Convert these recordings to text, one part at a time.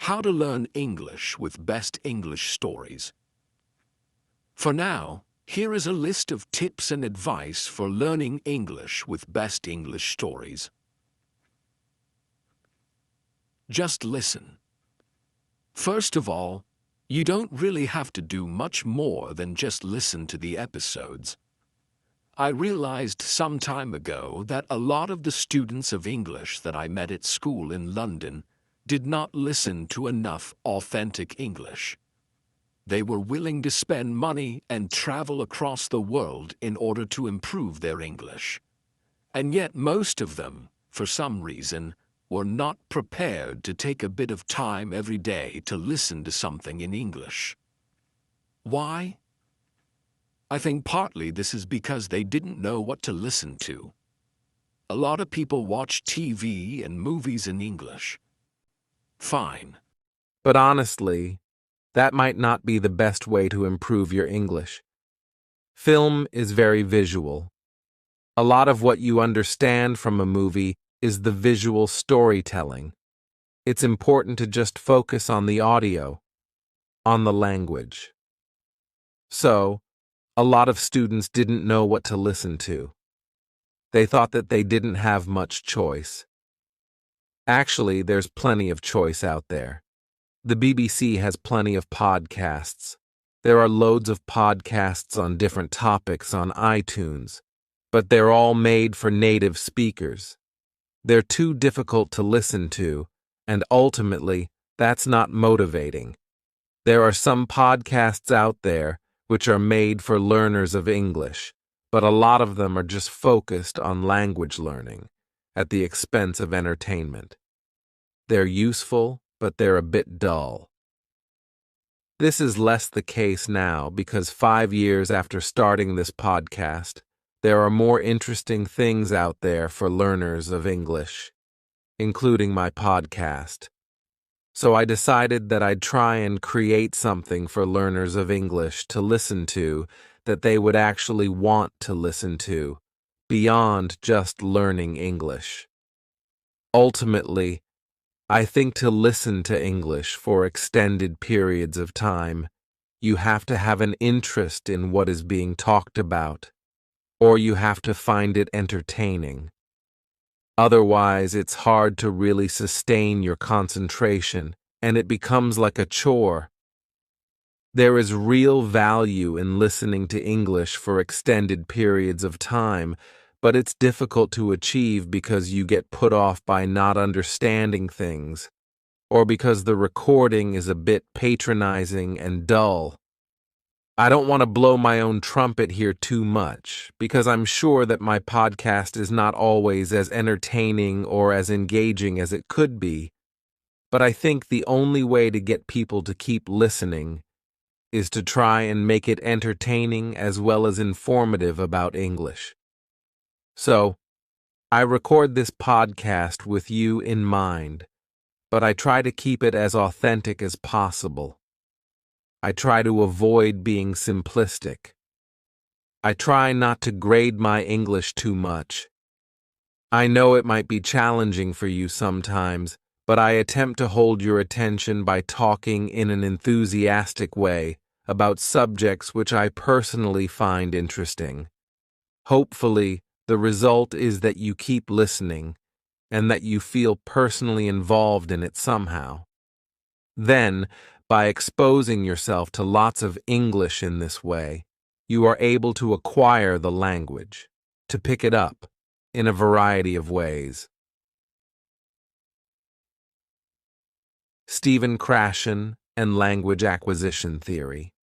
How to learn English with best English stories. For now, here is a list of tips and advice for learning English with best English stories. Just listen. First of all, you don't really have to do much more than just listen to the episodes. I realized some time ago that a lot of the students of English that I met at school in London did not listen to enough authentic English. They were willing to spend money and travel across the world in order to improve their English. And yet most of them, for some reason, were not prepared to take a bit of time every day to listen to something in English. Why? I think partly this is because they didn't know what to listen to. A lot of people watch TV and movies in English. Fine. But honestly, that might not be the best way to improve your English. Film is very visual. A lot of what you understand from a movie is the visual storytelling. It's important to just focus on the audio, on the language. So, a lot of students didn't know what to listen to. They thought that they didn't have much choice. Actually, there's plenty of choice out there. The BBC has plenty of podcasts. There are loads of podcasts on different topics on iTunes, but they're all made for native speakers. They're too difficult to listen to, and ultimately, that's not motivating. There are some podcasts out there which are made for learners of English, but a lot of them are just focused on language learning, at the expense of entertainment. They're useful, but they're a bit dull. This is less the case now because 5 years after starting this podcast, there are more interesting things out there for learners of English, including my podcast. So I decided that I'd try and create something for learners of English to listen to that they would actually want to listen to, beyond just learning English. Ultimately, I think to listen to English for extended periods of time, you have to have an interest in what is being talked about, or you have to find it entertaining. Otherwise, it's hard to really sustain your concentration, and it becomes like a chore. There is real value in listening to English for extended periods of time, but it's difficult to achieve because you get put off by not understanding things, or because the recording is a bit patronizing and dull. I don't want to blow my own trumpet here too much, because I'm sure that my podcast is not always as entertaining or as engaging as it could be, but I think the only way to get people to keep listening is to try and make it entertaining as well as informative about English. So, I record this podcast with you in mind, but I try to keep it as authentic as possible. I try to avoid being simplistic. I try not to grade my English too much. I know it might be challenging for you sometimes, but I attempt to hold your attention by talking in an enthusiastic way about subjects which I personally find interesting. Hopefully, the result is that you keep listening and that you feel personally involved in it somehow. Then, by exposing yourself to lots of English in this way, you are able to acquire the language, to pick it up in a variety of ways. Stephen Krashen and Language Acquisition Theory.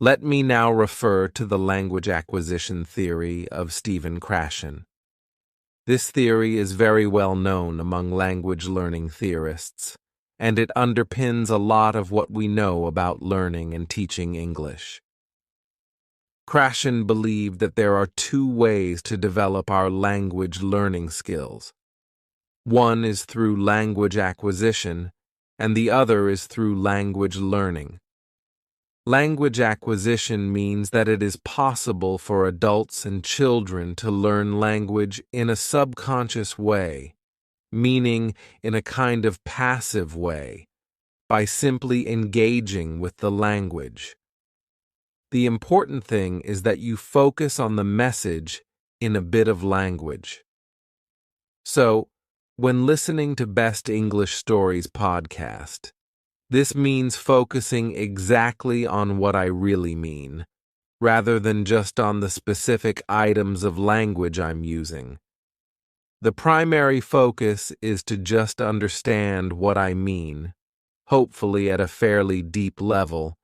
Let me now refer to the language acquisition theory of Stephen Krashen. This theory is very well known among language learning theorists, and it underpins a lot of what we know about learning and teaching English. Krashen believed that there are 2 ways to develop our language learning skills. One is through language acquisition, and the other is through language learning. Language acquisition means that it is possible for adults and children to learn language in a subconscious way, meaning in a kind of passive way, by simply engaging with the language. The important thing is that you focus on the message in a bit of language. So, when listening to Best English Stories podcast, this means focusing exactly on what I really mean, rather than just on the specific items of language I'm using. The primary focus is to just understand what I mean, hopefully at a fairly deep level,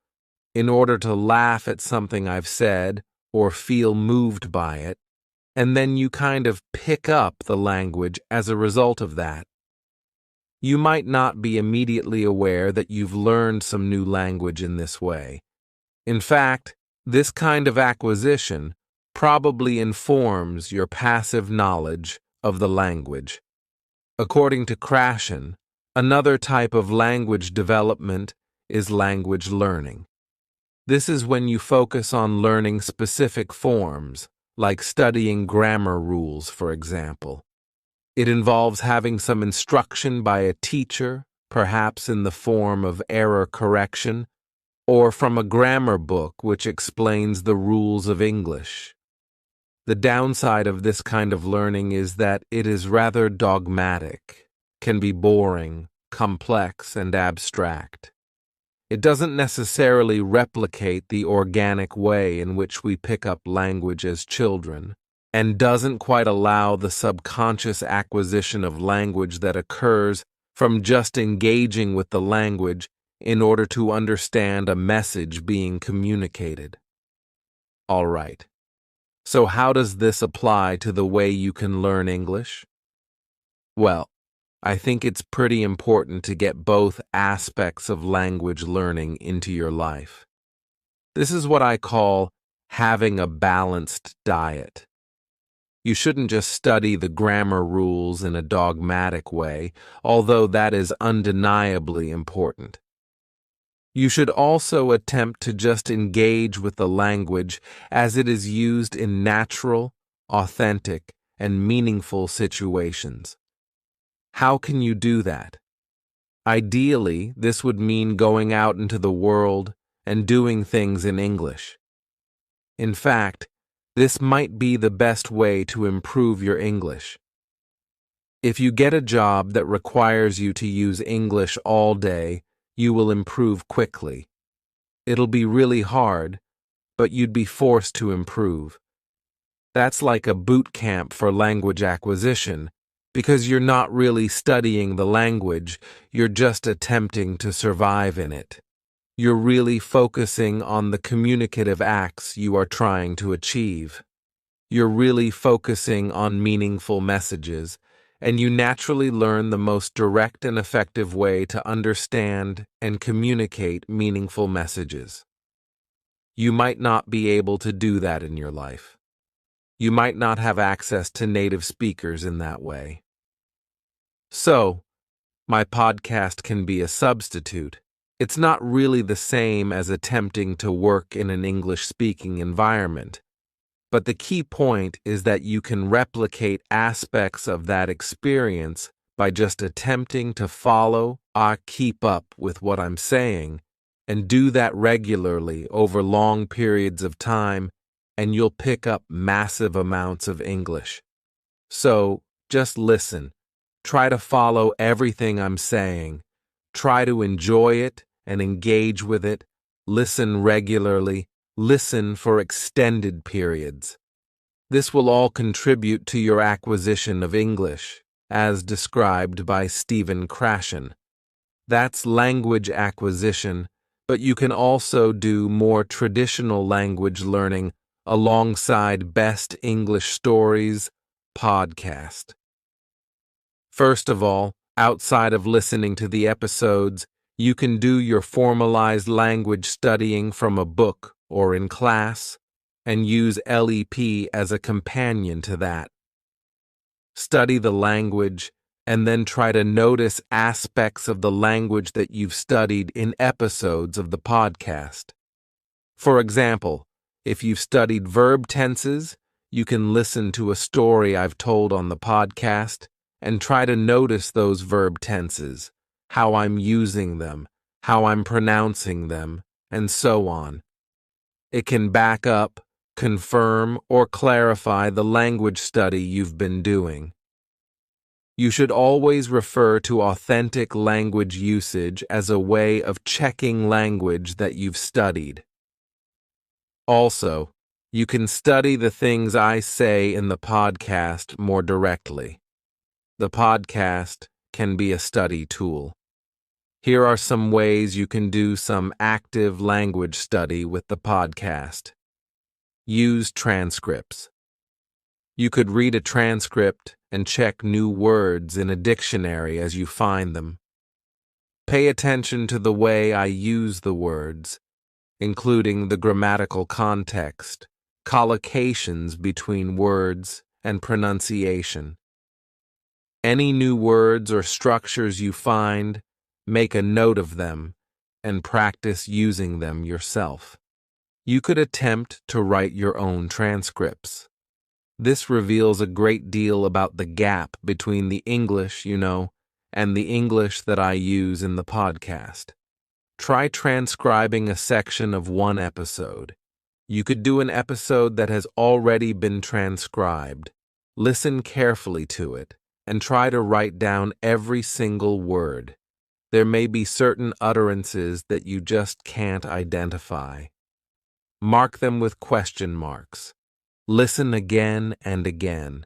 in order to laugh at something I've said or feel moved by it, and then you kind of pick up the language as a result of that. You might not be immediately aware that you've learned some new language in this way. In fact, this kind of acquisition probably informs your passive knowledge of the language. According to Krashen, another type of language development is language learning. This is when you focus on learning specific forms, like studying grammar rules, for example. It involves having some instruction by a teacher, perhaps in the form of error correction, or from a grammar book which explains the rules of English. The downside of this kind of learning is that it is rather dogmatic, can be boring, complex, and abstract. It doesn't necessarily replicate the organic way in which we pick up language as children, and doesn't quite allow the subconscious acquisition of language that occurs from just engaging with the language in order to understand a message being communicated. All right. So how does this apply to the way you can learn English? Well, I think it's pretty important to get both aspects of language learning into your life. This is what I call having a balanced diet. You shouldn't just study the grammar rules in a dogmatic way, although that is undeniably important. You should also attempt to just engage with the language as it is used in natural, authentic, and meaningful situations. How can you do that? Ideally, this would mean going out into the world and doing things in English. In fact, this might be the best way to improve your English. If you get a job that requires you to use English all day, you will improve quickly. It'll be really hard, but you'd be forced to improve. That's like a boot camp for language acquisition, because you're not really studying the language, you're just attempting to survive in it. You're really focusing on the communicative acts you are trying to achieve. You're really focusing on meaningful messages, and you naturally learn the most direct and effective way to understand and communicate meaningful messages. You might not be able to do that in your life. You might not have access to native speakers in that way. So, my podcast can be a substitute. It's not really the same as attempting to work in an English-speaking environment. But the key point is that you can replicate aspects of that experience by just attempting to follow or keep up with what I'm saying, and do that regularly over long periods of time, and you'll pick up massive amounts of English. So, just listen. Try to follow everything I'm saying. Try to enjoy it and engage with it. Listen regularly. Listen for extended periods. This will all contribute to your acquisition of English, as described by Stephen Krashen. That's language acquisition, but you can also do more traditional language learning alongside Best English Stories podcast. First of all, outside of listening to the episodes, you can do your formalized language studying from a book or in class, and use LEP as a companion to that. Study the language, and then try to notice aspects of the language that you've studied in episodes of the podcast. For example, if you've studied verb tenses, you can listen to a story I've told on the podcast and try to notice those verb tenses, how I'm using them, how I'm pronouncing them, and so on. It can back up, confirm, or clarify the language study you've been doing. You should always refer to authentic language usage as a way of checking language that you've studied. Also, you can study the things I say in the podcast more directly. The podcast can be a study tool. Here are some ways you can do some active language study with the podcast. Use transcripts. You could read a transcript and check new words in a dictionary as you find them. Pay attention to the way I use the words, including the grammatical context, collocations between words, and pronunciation. Any new words or structures you find, make a note of them and practice using them yourself. You could attempt to write your own transcripts. This reveals a great deal about the gap between the English you know and the English that I use in the podcast. Try transcribing a section of one episode. You could do an episode that has already been transcribed. Listen carefully to it and try to write down every single word. There may be certain utterances that you just can't identify. Mark them with question marks. Listen again and again.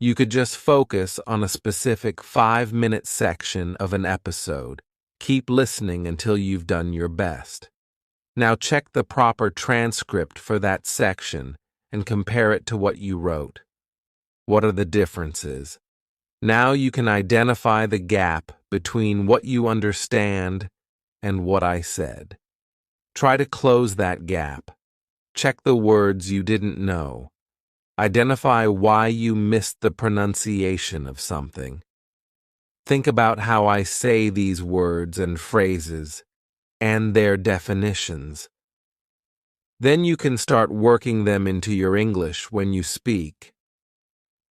You could just focus on a specific 5-minute section of an episode. Keep listening until you've done your best. Now check the proper transcript for that section and compare it to what you wrote. What are the differences? Now you can identify the gap between what you understand and what I said. Try to close that gap. Check the words you didn't know. Identify why you missed the pronunciation of something. Think about how I say these words and phrases and their definitions. Then you can start working them into your English when you speak.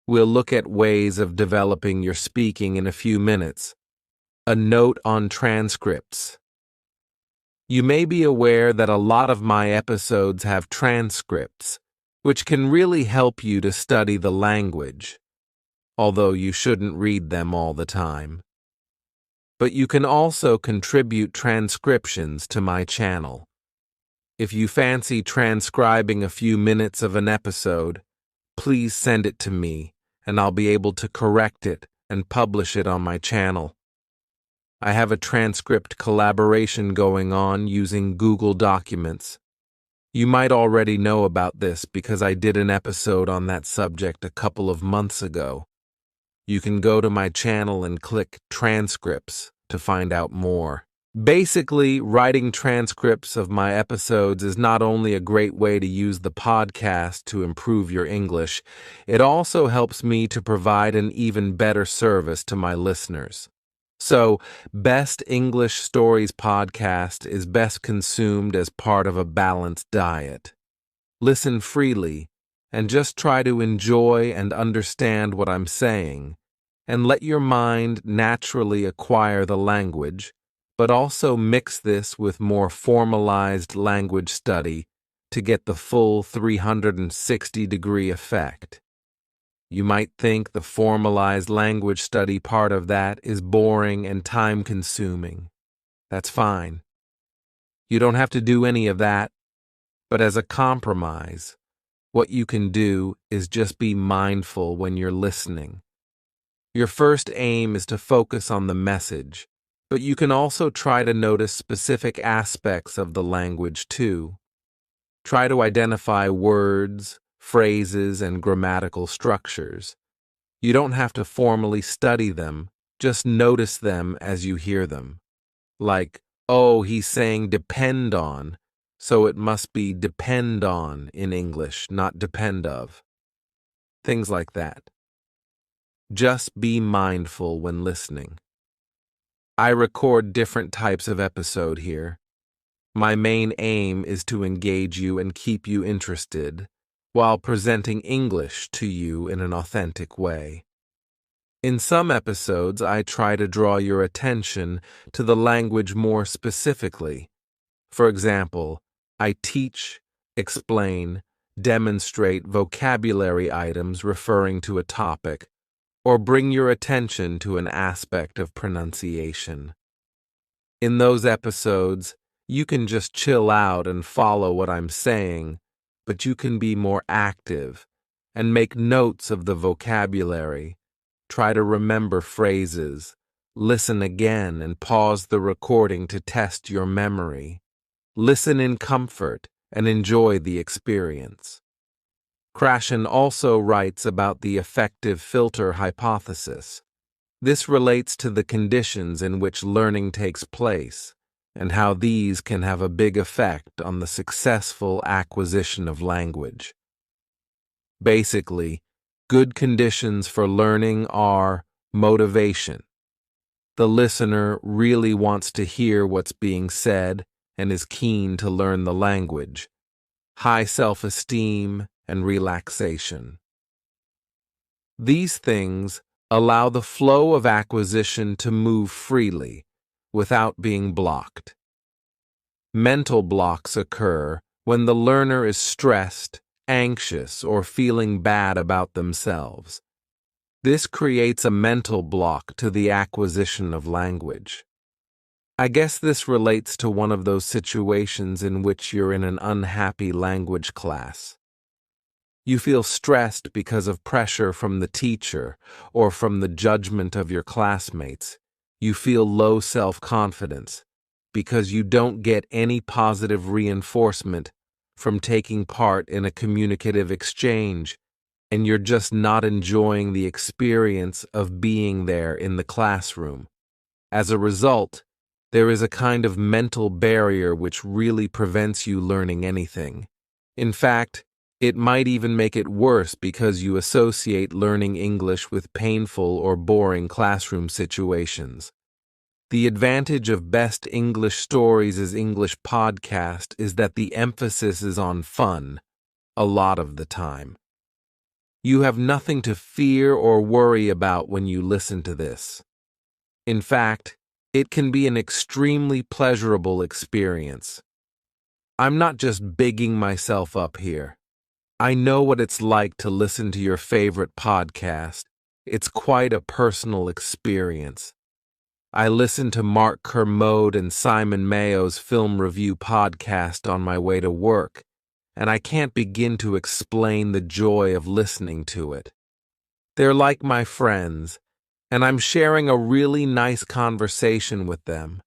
We'll look at ways of developing your speaking in a few minutes. A note on transcripts. You may be aware that a lot of my episodes have transcripts, which can really help you to study the language, although you shouldn't read them all the time. But you can also contribute transcriptions to my channel. If you fancy transcribing a few minutes of an episode, please send it to me, and I'll be able to correct it and publish it on my channel. I have a transcript collaboration going on using Google Documents. You might already know about this because I did an episode on that subject a couple of months ago. You can go to my channel and click Transcripts to find out more. Basically, writing transcripts of my episodes is not only a great way to use the podcast to improve your English, it also helps me to provide an even better service to my listeners. So, Best English Stories podcast is best consumed as part of a balanced diet. Listen freely and just try to enjoy and understand what I'm saying, and let your mind naturally acquire the language, but also mix this with more formalized language study to get the full 360-degree effect. You might think the formalized language study part of that is boring and time-consuming. That's fine. You don't have to do any of that, but as a compromise, what you can do is just be mindful when you're listening. Your first aim is to focus on the message, but you can also try to notice specific aspects of the language too. Try to identify words, phrases, and grammatical structures. You don't have to formally study them, just notice them as you hear them. Like, oh, he's saying depend on, so it must be depend on in English, not depend of. Things like that. Just be mindful when listening. I record different types of episode here. My main aim is to engage you and keep you interested, while presenting English to you in an authentic way. In some episodes, I try to draw your attention to the language more specifically. For example, I teach, explain, demonstrate vocabulary items referring to a topic, or bring your attention to an aspect of pronunciation. In those episodes, you can just chill out and follow what I'm saying, but you can be more active and make notes of the vocabulary. Try to remember phrases, listen again and pause the recording to test your memory. Listen in comfort and enjoy the experience. Krashen also writes about the effective filter hypothesis. This relates to the conditions in which learning takes place and how these can have a big effect on the successful acquisition of language. Basically, good conditions for learning are motivation. The listener really wants to hear what's being said and is keen to learn the language. High self-esteem and relaxation. These things allow the flow of acquisition to move freely without being blocked. Mental blocks occur when the learner is stressed, anxious, or feeling bad about themselves. This creates a mental block to the acquisition of language. I guess this relates to one of those situations in which you're in an unhappy language class. You feel stressed because of pressure from the teacher or from the judgment of your classmates. You feel low self-confidence because you don't get any positive reinforcement from taking part in a communicative exchange, and you're just not enjoying the experience of being there in the classroom. As a result, there is a kind of mental barrier which really prevents you learning anything. In fact, it might even make it worse because you associate learning English with painful or boring classroom situations. The advantage of Best English Stories as English podcast is that the emphasis is on fun, a lot of the time. You have nothing to fear or worry about when you listen to this. In fact, it can be an extremely pleasurable experience. I'm not just bigging myself up here. I know what it's like to listen to your favorite podcast. It's quite a personal experience. I listen to Mark Kermode and Simon Mayo's film review podcast on my way to work, and I can't begin to explain the joy of listening to it. They're like my friends, and I'm sharing a really nice conversation with them.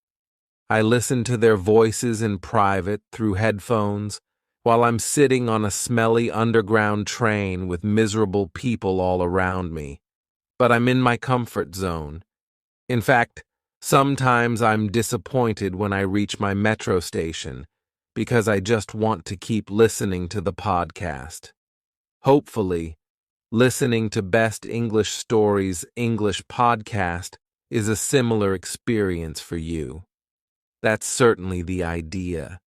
I listen to their voices in private through headphones while I'm sitting on a smelly underground train with miserable people all around me. But I'm in my comfort zone. In fact, sometimes I'm disappointed when I reach my metro station because I just want to keep listening to the podcast. Hopefully, listening to Best English Stories English podcast is a similar experience for you. That's certainly the idea.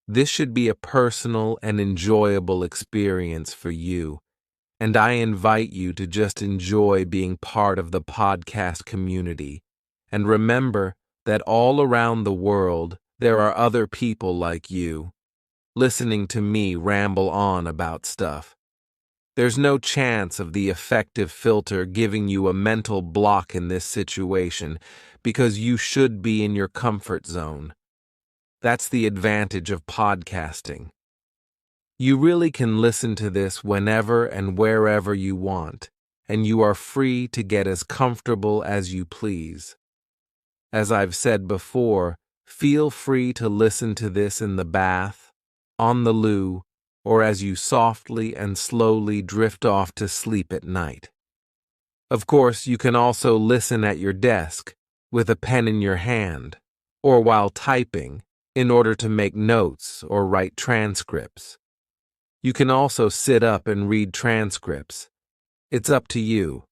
This should be a personal and enjoyable experience for you, and I invite you to just enjoy being part of the podcast community. And remember that all around the world, there are other people like you, listening to me ramble on about stuff. There's no chance of the effective filter giving you a mental block in this situation because you should be in your comfort zone. That's the advantage of podcasting. You really can listen to this whenever and wherever you want, and you are free to get as comfortable as you please. As I've said before, feel free to listen to this in the bath, on the loo, or as you softly and slowly drift off to sleep at night. Of course, you can also listen at your desk, with a pen in your hand, or while typing, in order to make notes or write transcripts. You can also sit up and read transcripts. It's up to you.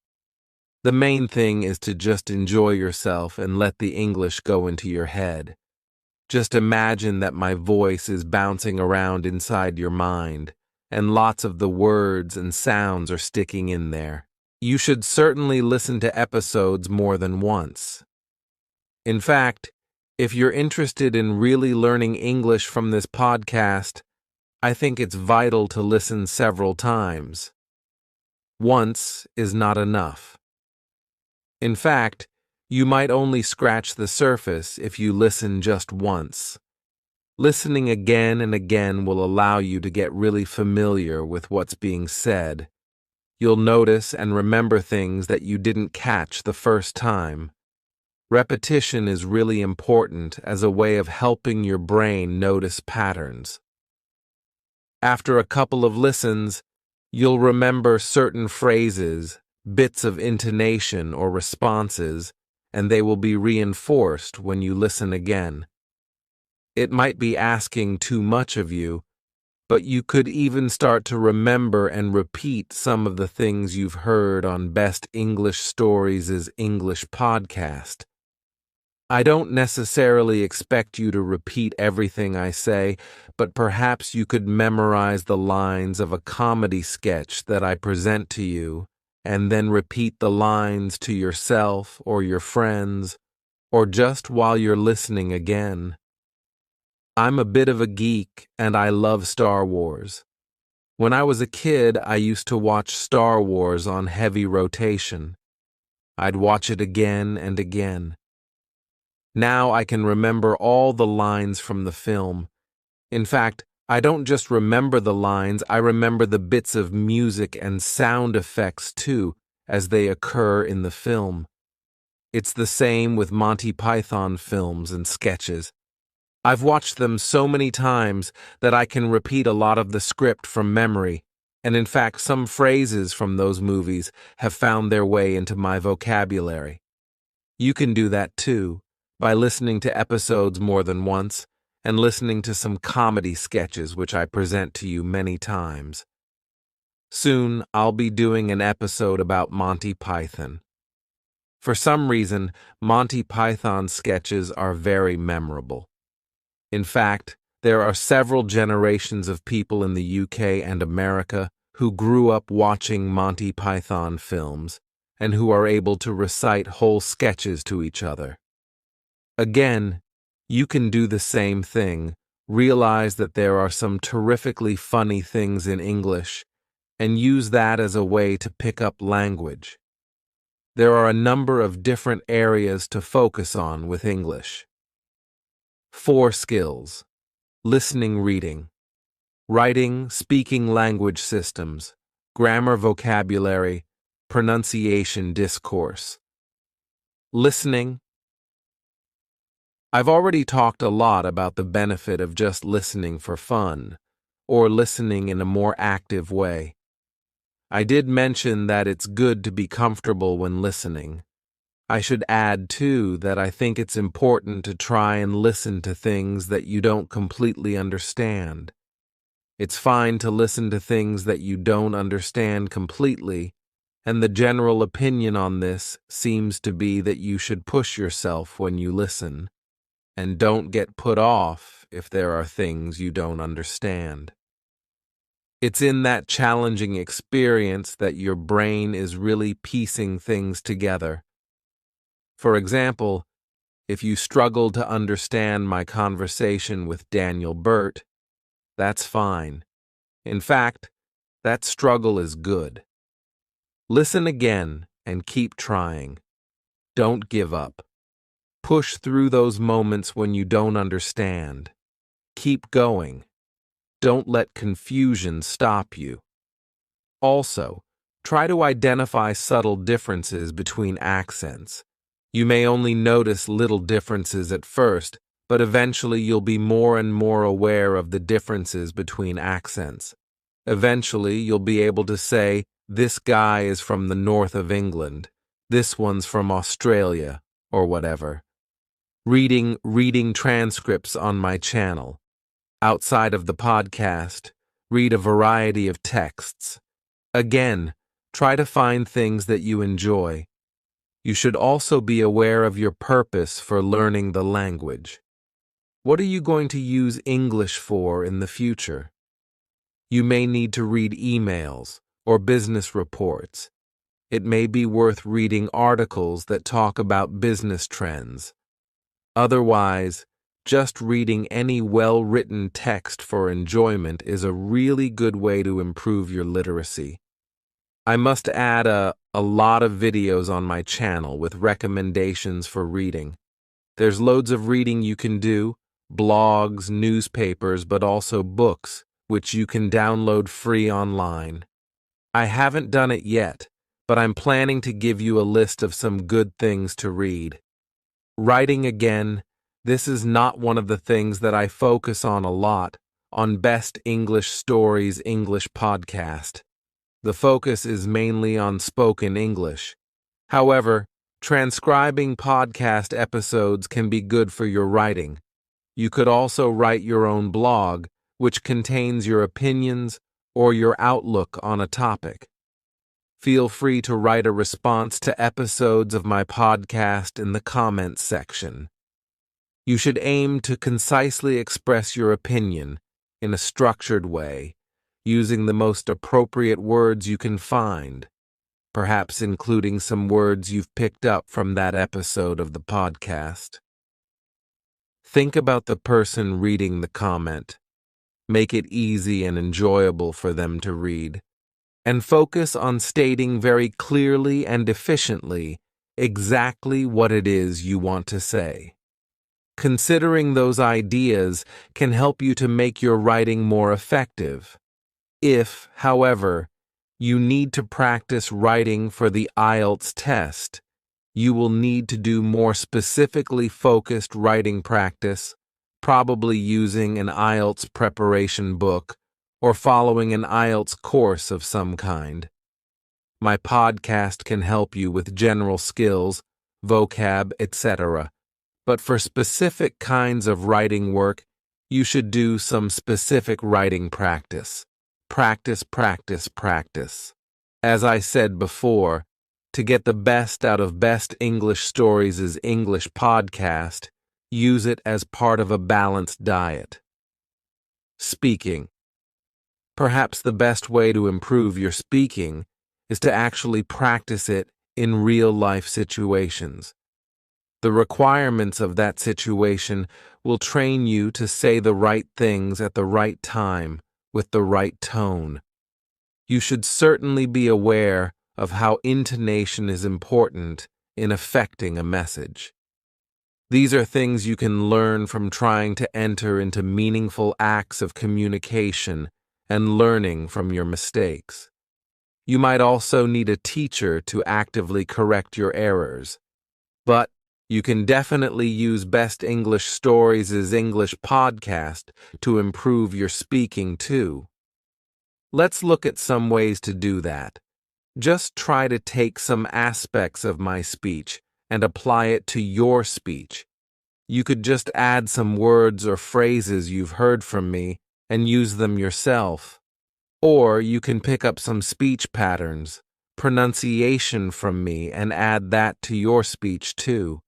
The main thing is to just enjoy yourself and let the English go into your head. Just imagine that my voice is bouncing around inside your mind, and lots of the words and sounds are sticking in there. You should certainly listen to episodes more than once. In fact, if you're interested in really learning English from this podcast, I think it's vital to listen several times. Once is not enough. In fact, you might only scratch the surface if you listen just once. Listening again and again will allow you to get really familiar with what's being said. You'll notice and remember things that you didn't catch the first time. Repetition is really important as a way of helping your brain notice patterns. After a couple of listens, you'll remember certain phrases, bits of intonation or responses, and they will be reinforced when you listen again. It might be asking too much of you, but you could even start to remember and repeat some of the things you've heard on Best English Stories' English podcast. I don't necessarily expect you to repeat everything I say, but perhaps you could memorize the lines of a comedy sketch that I present to you, and then repeat the lines to yourself or your friends, or just while you're listening again. I'm a bit of a geek, and I love Star Wars. When I was a kid, I used to watch Star Wars on heavy rotation. I'd watch it again and again. Now I can remember all the lines from the film. In fact, I don't just remember the lines, I remember the bits of music and sound effects too, as they occur in the film. It's the same with Monty Python films and sketches. I've watched them so many times that I can repeat a lot of the script from memory, and in fact some phrases from those movies have found their way into my vocabulary. You can do that too, by listening to episodes more than once, and listening to some comedy sketches which I present to you many times. Soon, I'll be doing an episode about Monty Python. For some reason, Monty Python sketches are very memorable. In fact, there are several generations of people in the UK and America who grew up watching Monty Python films, and who are able to recite whole sketches to each other. Again, you can do the same thing, realize that there are some terrifically funny things in English, and use that as a way to pick up language. There are a number of different areas to focus on with English. 4 skills: listening, reading, writing, speaking language systems, grammar, vocabulary, pronunciation, discourse. Listening. I've already talked a lot about the benefit of just listening for fun, or listening in a more active way. I did mention that it's good to be comfortable when listening. I should add, too, that I think it's important to try and listen to things that you don't completely understand. It's fine to listen to things that you don't understand completely, and the general opinion on this seems to be that you should push yourself when you listen, and don't get put off if there are things you don't understand. It's in that challenging experience that your brain is really piecing things together. For example, if you struggle to understand my conversation with Daniel Burt, that's fine. In fact, that struggle is good. Listen again and keep trying. Don't give up. Push through those moments when you don't understand. Keep going. Don't let confusion stop you. Also, try to identify subtle differences between accents. You may only notice little differences at first, but eventually you'll be more and more aware of the differences between accents. Eventually, you'll be able to say, this guy is from the north of England, this one's from Australia, or whatever. Reading transcripts on my channel. Outside of the podcast, read a variety of texts. Again, try to find things that you enjoy. You should also be aware of your purpose for learning the language. What are you going to use English for in the future? You may need to read emails or business reports. it may be worth reading articles that talk about business trends. Otherwise, just reading any well-written text for enjoyment is a really good way to improve your literacy. I must add a lot of videos on my channel with recommendations for reading. There's loads of reading you can do, blogs, newspapers, but also books, which you can download free online. I haven't done it yet, but I'm planning to give you a list of some good things to read. Writing again, this is not one of the things that I focus on a lot on Best English Stories English podcast. The focus is mainly on spoken English. However, transcribing podcast episodes can be good for your writing. You could also write your own blog, which contains your opinions or your outlook on a topic. Feel free to write a response to episodes of my podcast in the comments section. You should aim to concisely express your opinion in a structured way, using the most appropriate words you can find, perhaps including some words you've picked up from that episode of the podcast. Think about the person reading the comment. Make it easy and enjoyable for them to read, and focus on stating very clearly and efficiently exactly what it is you want to say. Considering those ideas can help you to make your writing more effective. If, however, you need to practice writing for the IELTS test, you will need to do more specifically focused writing practice, probably using an IELTS preparation book or following an IELTS course of some kind. My podcast can help you with general skills, vocab, etc. But for specific kinds of writing work, you should do some specific writing practice. Practice, practice, practice. As I said before, to get the best out of Best English Stories' English podcast, use it as part of a balanced diet. Speaking. Perhaps the best way to improve your speaking is to actually practice it in real-life situations. The requirements of that situation will train you to say the right things at the right time with the right tone. You should certainly be aware of how intonation is important in affecting a message. These are things you can learn from trying to enter into meaningful acts of communication and learning from your mistakes. You might also need a teacher to actively correct your errors, but you can definitely use Best English Stories' English podcast to improve your speaking too. Let's look at some ways to do that. Just try to take some aspects of my speech and apply it to your speech. You could just add some words or phrases you've heard from me and use them yourself. Or you can pick up some speech patterns, pronunciation from me and add that to your speech too.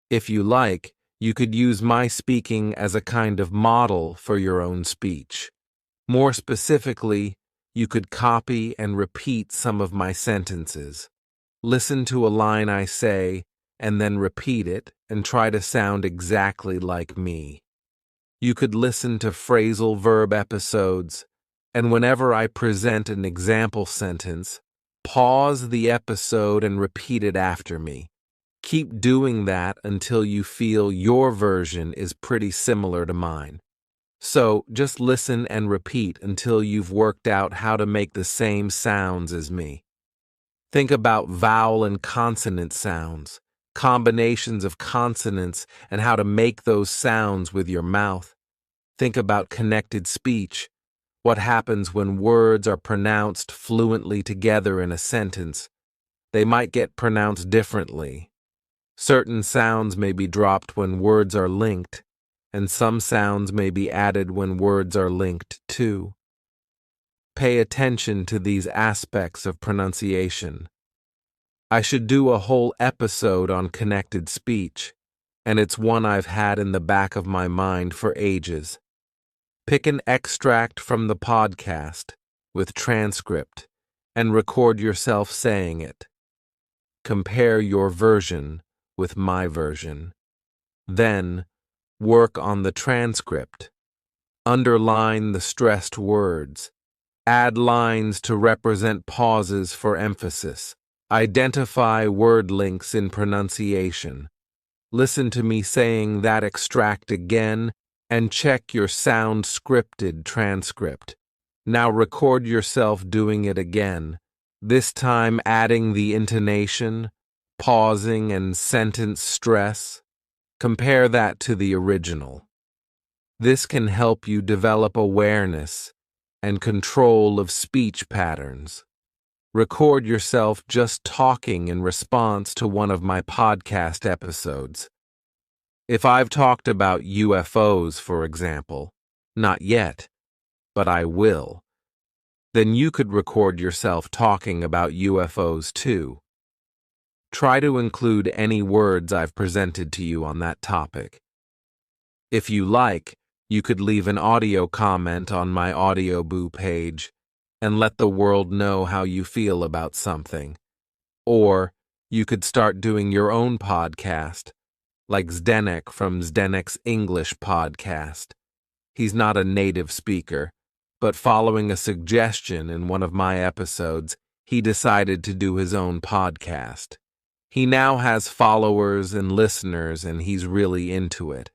If you like, you could use my speaking as a kind of model for your own speech. More specifically, you could copy and repeat some of my sentences. Listen to a line I say, and then repeat it and try to sound exactly like me. You could listen to phrasal verb episodes, and whenever I present an example sentence, pause the episode and repeat it after me. Keep doing that until you feel your version is pretty similar to mine. So just listen and repeat until you've worked out how to make the same sounds as me. Think about vowel and consonant sounds, combinations of consonants, and how to make those sounds with your mouth. Think about connected speech, what happens when words are pronounced fluently together in a sentence. They might get pronounced differently. Certain sounds may be dropped when words are linked, and some sounds may be added when words are linked too. Pay attention to these aspects of pronunciation. I should do a whole episode on connected speech, and it's one I've had in the back of my mind for ages. Pick an extract from the podcast with transcript and record yourself saying it. compare your version with my version. Then, work on the transcript. Underline the stressed words. Add lines to represent pauses for emphasis. Identify word links in pronunciation. Listen to me saying that extract again and check your sound scripted transcript. Now record yourself doing it again, this time adding the intonation, pausing, and sentence stress. Compare that to the original. This can help you develop awareness and control of speech patterns. Record yourself just talking in response to one of my podcast episodes. If I've talked about UFOs, for example, not yet, but I will, then you could record yourself talking about UFOs too. Try to include any words I've presented to you on that topic. If you like, you could leave an audio comment on my Audioboo page and let the world know how you feel about something. Or you could start doing your own podcast, like Zdenek from Zdenek's English podcast. He's not a native speaker, but following a suggestion in one of my episodes, he decided to do his own podcast. He now has followers and listeners, and he's really into it.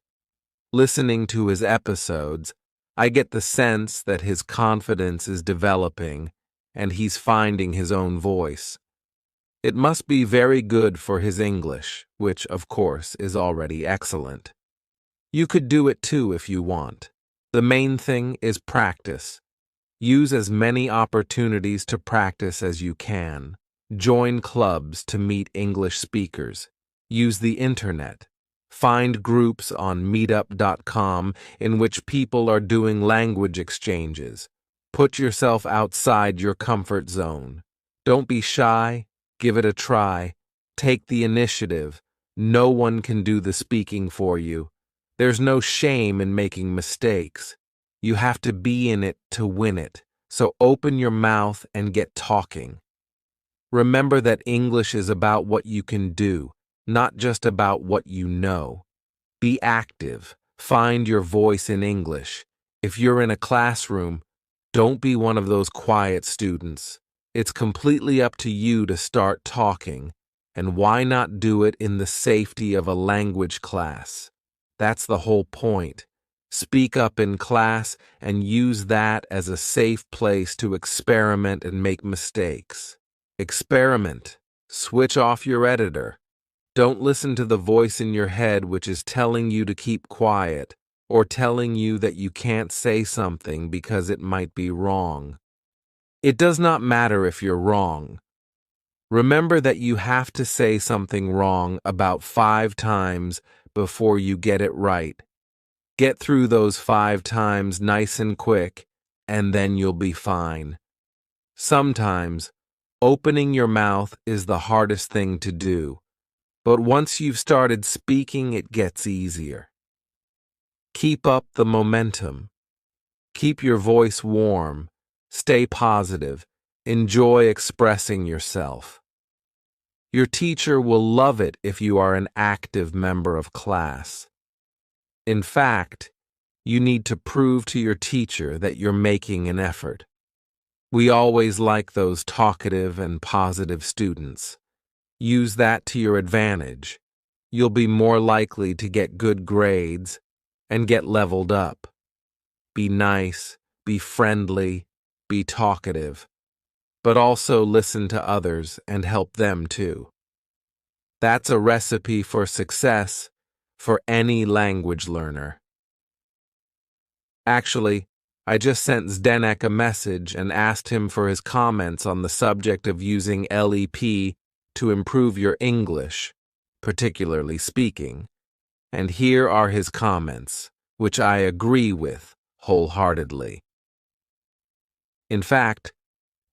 Listening to his episodes, I get the sense that his confidence is developing and he's finding his own voice. It must be very good for his English, which, of course, is already excellent. You could do it too if you want. The main thing is practice. Use as many opportunities to practice as you can. Join clubs to meet English speakers. Use the internet. Find groups on meetup.com in which people are doing language exchanges. Put yourself outside your comfort zone. Don't be shy. Give it a try. Take the initiative. No one can do the speaking for you. There's no shame in making mistakes. You have to be in it to win it. So open your mouth and get talking. Remember that English is about what you can do, not just about what you know. Be active. Find your voice in English. If you're in a classroom, don't be one of those quiet students. It's completely up to you to start talking, and why not do it in the safety of a language class? That's the whole point. Speak up in class and use that as a safe place to experiment and make mistakes. Experiment. Switch off your editor. Don't listen to the voice in your head which is telling you to keep quiet or telling you that you can't say something because it might be wrong. It does not matter if you're wrong. Remember that you have to say something wrong about 5 times before you get it right. Get through those 5 times nice and quick, and then you'll be fine. Sometimes, opening your mouth is the hardest thing to do, but once you've started speaking, it gets easier. Keep up the momentum. Keep your voice warm. Stay positive. Enjoy expressing yourself. Your teacher will love it if you are an active member of class. In fact, you need to prove to your teacher that you're making an effort. We always like those talkative and positive students. Use that to your advantage. You'll be more likely to get good grades and get leveled up. Be nice, be friendly, be talkative, but also listen to others and help them too. That's a recipe for success for any language learner. Actually, I just sent Zdenek a message and asked him for his comments on the subject of using LEP to improve your English, particularly speaking. And here are his comments, which I agree with wholeheartedly. In fact,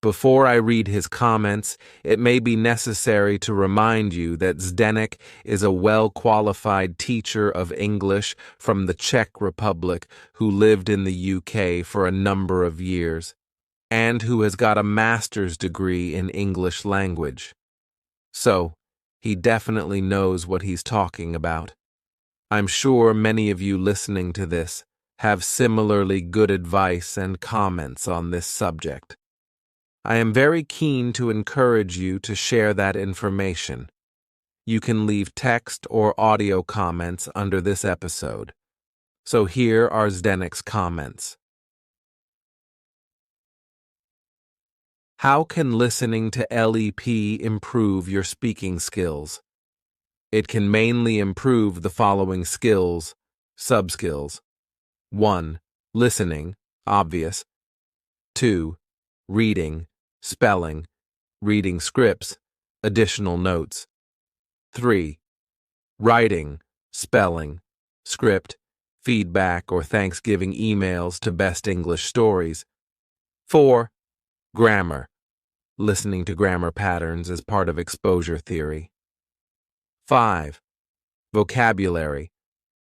before I read his comments, it may be necessary to remind you that Zdenek is a well-qualified teacher of English from the Czech Republic who lived in the UK for a number of years, and who has got a master's degree in English language. So, He definitely knows what he's talking about. I'm sure many of you listening to this have similarly good advice and comments on this subject. I am very keen to encourage you to share that information. You can leave text or audio comments under this episode. So here are Zdenek's comments. How can listening to LEP improve your speaking skills? It can mainly improve the following skills, sub-skills. 1. Listening, obvious. 2. Reading, spelling, reading scripts, additional notes. 3. Writing, spelling, script, feedback or Thanksgiving emails to Best English Stories. 4. Grammar, listening to grammar patterns as part of exposure theory. 5. Vocabulary,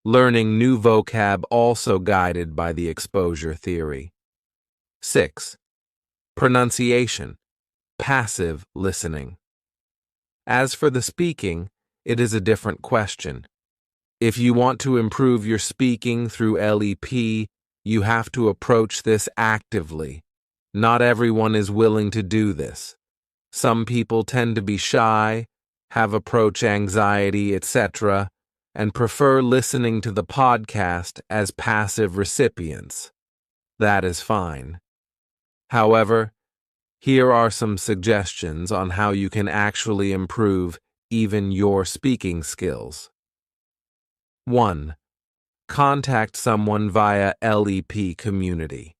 learning new vocab also guided by the exposure theory. 6. Pronunciation, passive listening. As for the speaking, it is a different question. If you want to improve your speaking through LEP, you have to approach this actively. Not everyone is willing to do this. Some people tend to be shy, have approach anxiety, etc., and prefer listening to the podcast as passive recipients. That is fine. However, here are some suggestions on how you can actually improve even your speaking skills. 1. Contact someone via LEP community.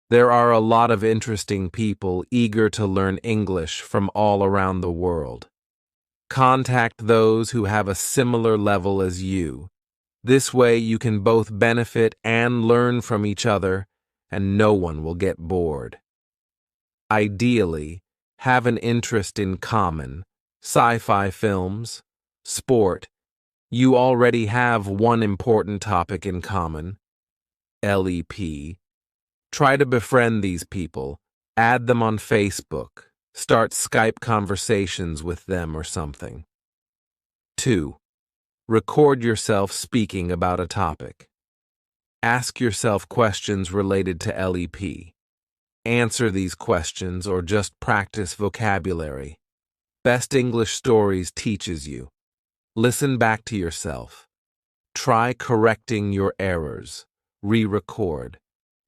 There are a lot of interesting people eager to learn English from all around the world. Contact those who have a similar level as you. This way you can both benefit and learn from each other, and no one will get bored. Ideally, have an interest in common, sci-fi films, sport. You already have one important topic in common, LEP. Try to befriend these people, add them on Facebook, start Skype conversations with them or something. 2. Record yourself speaking about a topic. Ask yourself questions related to LEP. Answer these questions or just practice vocabulary. Best English Stories teaches you. Listen back to yourself. Try correcting your errors. Re-record.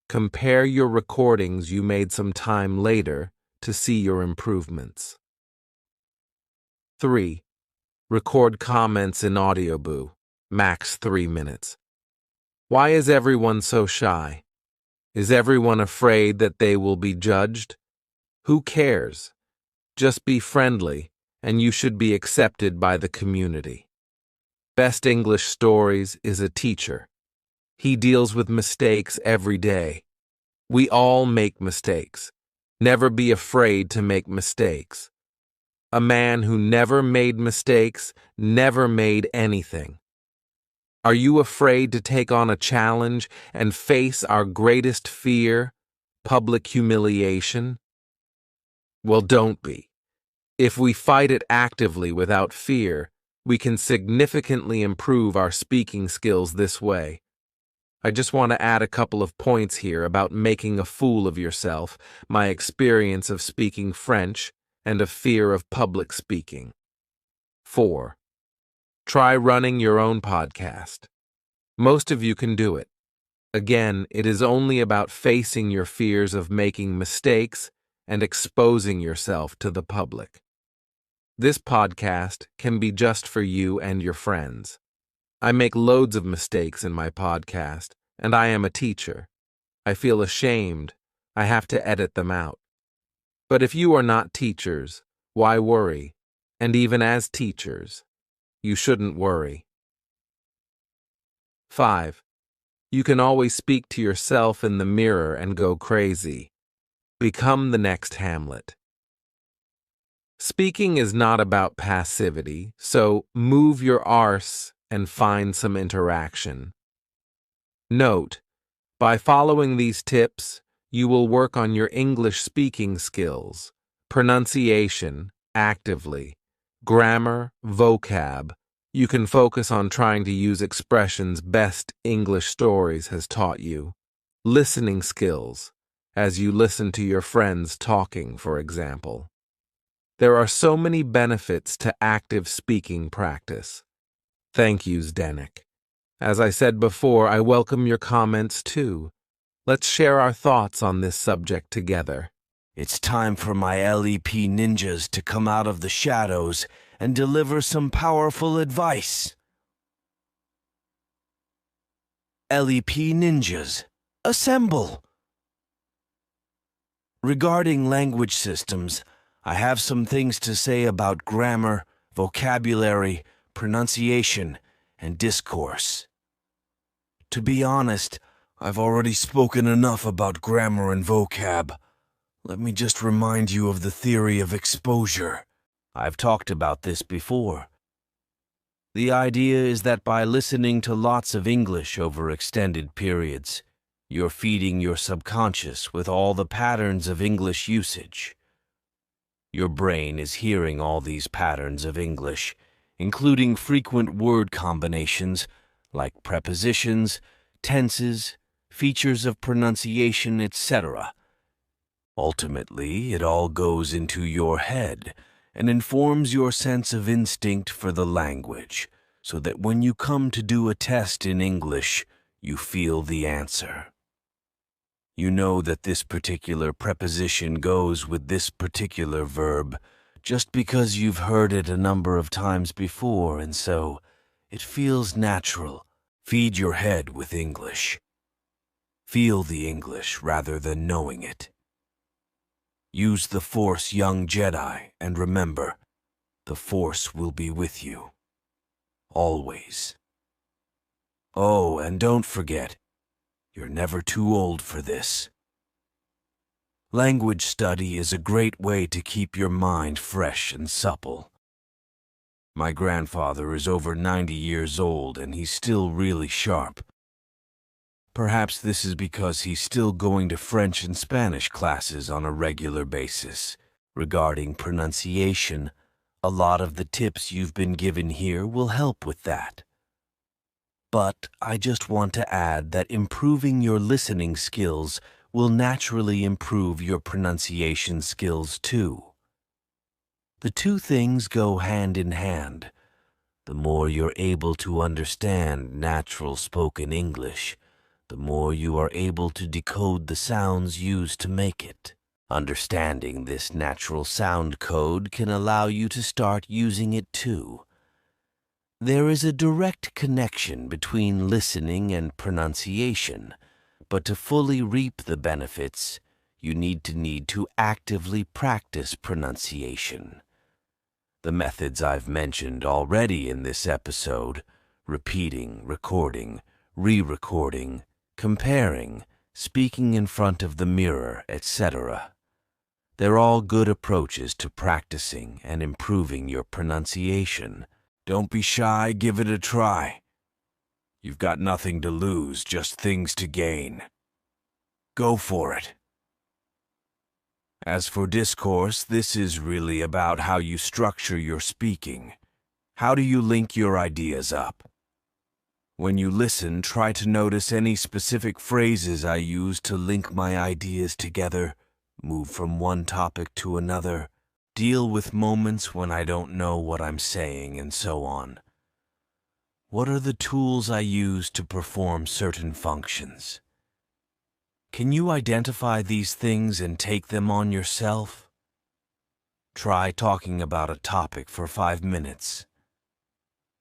Compare your recordings you made some time later to see your improvements. 3. Record comments in Audioboo, max 3 minutes. Why is everyone so shy? Is everyone afraid that they will be judged? Who cares? Just be friendly, and you should be accepted by the community. Best English Stories is a teacher. He deals with mistakes every day. We all make mistakes. Never be afraid to make mistakes. A man who never made mistakes never made anything. Are you afraid to take on a challenge and face our greatest fear, public humiliation? Well, don't be. If we fight it actively without fear, we can significantly improve our speaking skills this way. I just want to add a couple of points here about making a fool of yourself, my experience of speaking French, and a fear of public speaking. 4. Try running your own podcast. Most of you can do it. Again, it is only about facing your fears of making mistakes and exposing yourself to the public. This podcast can be just for you and your friends. I make loads of mistakes in my podcast, and I am a teacher. I feel ashamed. I have to edit them out. But if you are not teachers, why worry? And even as teachers, you shouldn't worry. 5. You can always speak to yourself in the mirror and go crazy. Become the next Hamlet. Speaking is not about passivity, so move your arse and find some interaction. Note, by following these tips, you will work on your English speaking skills, pronunciation, actively, Grammar, vocab. You can focus on trying to use expressions best English stories has taught you. Listening skills, as you listen to your friends talking, for example. There are so many benefits to active speaking practice. Thank you, Zdenek. As I said before, I welcome your comments too. Let's share our thoughts on this subject together. It's time for my LEP ninjas to come out of the shadows and deliver some powerful advice. LEP ninjas, assemble! Regarding language systems, I have some things to say about grammar, vocabulary, pronunciation, and discourse. To be honest, I've already spoken enough about grammar and vocab. Let me just remind you of the theory of exposure. I've talked about this before. The idea is that by listening to lots of English over extended periods, you're feeding your subconscious with all the patterns of English usage. Your brain is hearing all these patterns of English, including frequent word combinations like prepositions, tenses, features of pronunciation, etc. Ultimately, it all goes into your head and informs your sense of instinct for the language, so that when you come to do a test in English, you feel the answer. You know that this particular preposition goes with this particular verb just because you've heard it a number of times before, and so it feels natural. Feed your head with English. Feel the English rather than knowing it. Use the Force, young Jedi, and remember, the Force will be with you. Always. Oh, and don't forget, you're never too old for this. Language study is a great way to keep your mind fresh and supple. My grandfather is over 90 years old and he's still really sharp. Perhaps this is because he's still going to French and Spanish classes on a regular basis. Regarding pronunciation, a lot of the tips you've been given here will help with that. But I just want to add that improving your listening skills will naturally improve your pronunciation skills too. The two things go hand in hand. The more you're able to understand natural spoken English, the more you are able to decode the sounds used to make it. Understanding this natural sound code can allow you to start using it too. There is a direct connection between listening and pronunciation, but to fully reap the benefits, you need to actively practice pronunciation. The methods I've mentioned already in this episode, repeating, recording, re-recording, comparing, speaking in front of the mirror, etc. They're all good approaches to practicing and improving your pronunciation. Don't be shy, give it a try. You've got nothing to lose, just things to gain. Go for it. As for discourse, this is really about how you structure your speaking. How do you link your ideas up? When you listen, try to notice any specific phrases I use to link my ideas together, move from one topic to another, deal with moments when I don't know what I'm saying, and so on. What are the tools I use to perform certain functions? Can you identify these things and take them on yourself? Try talking about a topic for 5 minutes.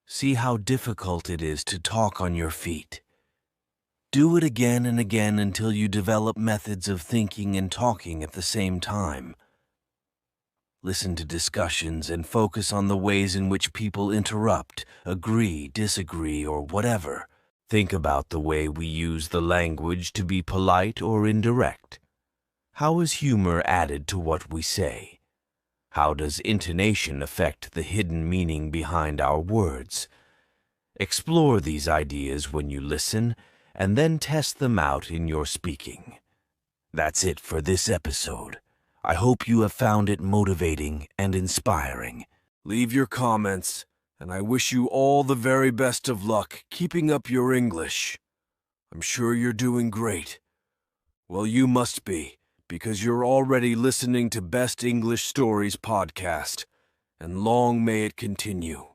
See how difficult it is to talk on your feet. Do it again and again until you develop methods of thinking and talking at the same time. Listen to discussions and focus on the ways in which people interrupt, agree, disagree, or whatever. Think about the way we use the language to be polite or indirect. How is humor added to what we say? How does intonation affect the hidden meaning behind our words? Explore these ideas when you listen, and then test them out in your speaking. That's it for this episode. I hope you have found it motivating and inspiring. Leave your comments, and I wish you all the very best of luck keeping up your English. I'm sure you're doing great. Well, you must be, because you're already listening to Best English Stories podcast, and long may it continue.